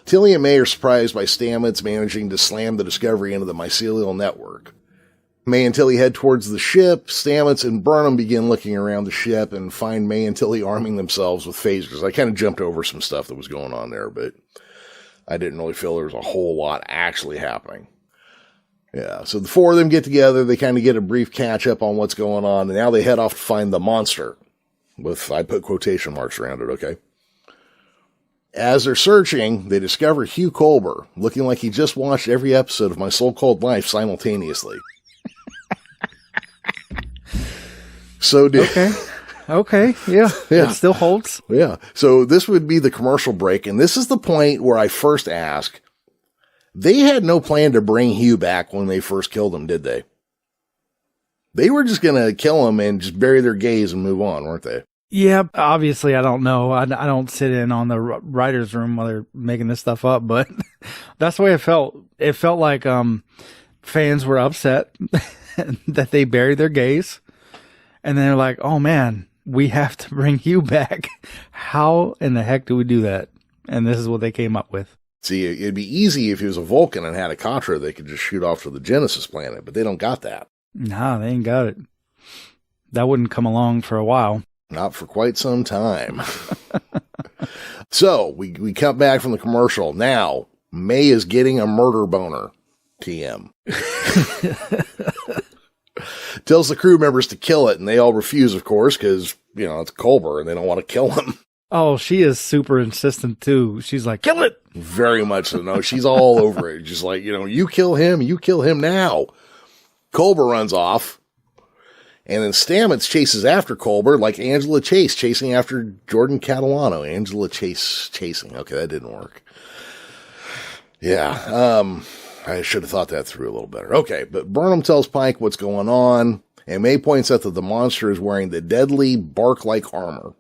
Tilly and May are surprised by Stamets managing to slam the Discovery into the mycelial network. May and Tilly head towards the ship. Stamets and Burnham begin looking around the ship and find May and Tilly arming themselves with phasers. I kind of jumped over some stuff that was going on there, but I didn't really feel there was a whole lot actually happening. Yeah, so the four of them get together. They kind of get a brief catch-up on what's going on, and now they head off to find the monster. I put quotation marks around it, okay? As they're searching, they discover Hugh Culber, looking like he just watched every episode of My So-Called Life simultaneously. So Okay. Yeah. It still holds. Yeah. So this would be the commercial break. And this is the point where I first ask, they had no plan to bring Hugh back when they first killed him, did they? They were just going to kill him and just bury their gaze and move on, weren't they? Yeah. Obviously, I don't know. I don't sit in on the writer's room while they're making this stuff up, but that's the way it felt. It felt like fans were upset that they buried their gaze. And then they're like, oh man, we have to bring Hugh back. How in the heck do we do that? And this is what they came up with. See, it'd be easy if he was a Vulcan and had a Contra, they could just shoot off to the Genesis planet, but they don't got that. Nah, they ain't got it. That wouldn't come along for a while. Not for quite some time. So, we cut back from the commercial. Now, May is getting a murder boner. TM. Tells the crew members to kill it, and they all refuse, of course, because, it's Culber, and they don't want to kill him. Oh, she is super insistent, too. She's like, kill it! Very much so. No, she's all over it. Just like, you kill him now. Culber runs off, and then Stamets chases after Culber like Angela Chase chasing after Jordan Catalano. Angela Chase chasing. Okay, that didn't work. Yeah, I should have thought that through a little better. Okay, but Burnham tells Pike what's going on, and May points out that the monster is wearing the deadly bark-like armor.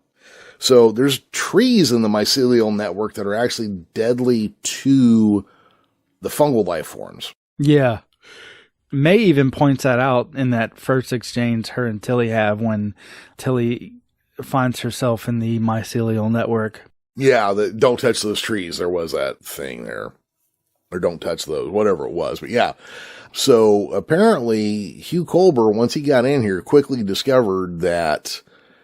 So there's trees in the mycelial network that are actually deadly to the fungal life forms. Yeah. May even points that out in that first exchange her and Tilly have when Tilly finds herself in the mycelial network. Yeah, don't touch those trees. There was that thing there. Or don't touch those, whatever it was. But yeah. So apparently Hugh Culber, once he got in here, quickly discovered that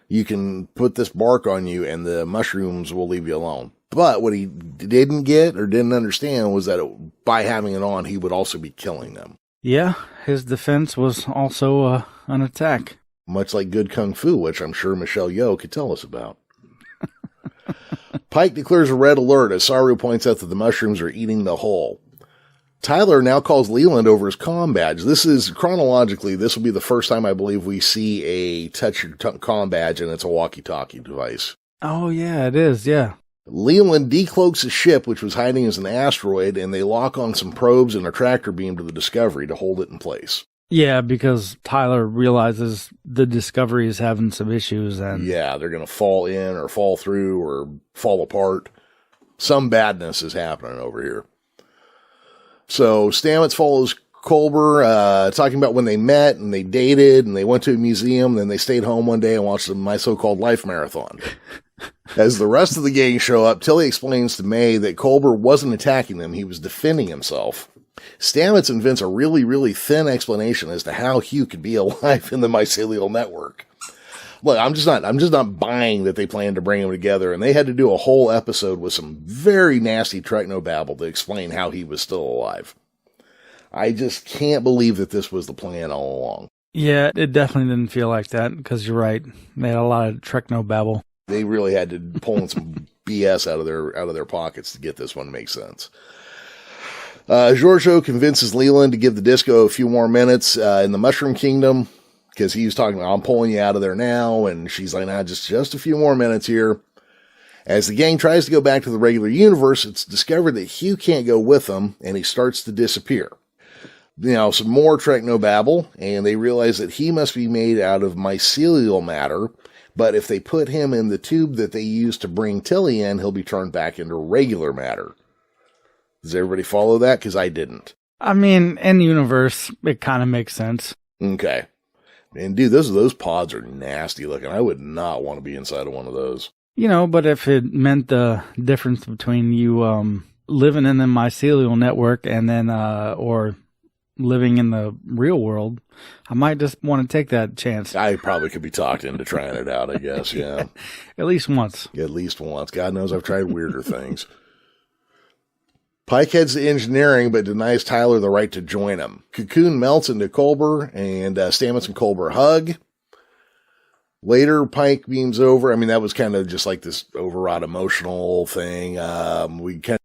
you can put this bark on you and the mushrooms will leave you alone. But what he didn't get or didn't understand was that by having it on, he would also be killing them. Yeah, his defense was also an attack. Much like good kung fu, which I'm sure Michelle Yeoh could tell us about. Pike declares a red alert as Saru points out that the mushrooms are eating the hull. Tyler now calls Leland over his comm badge. This is, chronologically, this will be the first time I believe we see a touch your comm badge, and it's a walkie-talkie device. Oh, yeah, it is, yeah. Leland decloaks his ship, which was hiding as an asteroid, and they lock on some probes and a tractor beam to the Discovery to hold it in place. Yeah, because Tyler realizes the Discovery is having some issues. And yeah, they're going to fall in or fall through or fall apart. Some badness is happening over here. So Stamets follows Culber, talking about when they met and they dated and they went to a museum, then they stayed home one day and watched the My So-Called Life marathon. As the rest of the gang show up, Tilly explains to May that Culber wasn't attacking them, he was defending himself. Stamets invents a really, really thin explanation as to how Hugh could be alive in the mycelial network. Look, I'm just not buying that they planned to bring him together, and they had to do a whole episode with some very nasty technobabble to explain how he was still alive. I just can't believe that this was the plan all along. Yeah, it definitely didn't feel like that, because you're right. They had a lot of technobabble. They really had to pull in some BS out of their pockets to get this one to make sense. Giorgio convinces Leland to give the disco a few more minutes in the Mushroom Kingdom, because he was talking about, I'm pulling you out of there now, and she's like, nah, just a few more minutes here. As the gang tries to go back to the regular universe, it's discovered that Hugh can't go with them, and he starts to disappear. Some more technobabble, and they realize that he must be made out of mycelial matter, but if they put him in the tube that they used to bring Tilly in, he'll be turned back into regular matter. Does everybody follow that? Because I didn't. I mean, in universe, it kind of makes sense. Okay. And dude, those pods are nasty looking. I would not want to be inside of one of those. But if it meant the difference between you living in the mycelial network and then, or living in the real world, I might just want to take that chance. I probably could be talked into trying it out, I guess, yeah. At least once. At least once. God knows I've tried weirder things. Pike heads to engineering, but denies Tyler the right to join him. Cocoon melts into Culber, and Stamets and Culber hug. Later, Pike beams over. I mean, that was kind of just like this overwrought emotional thing. We kind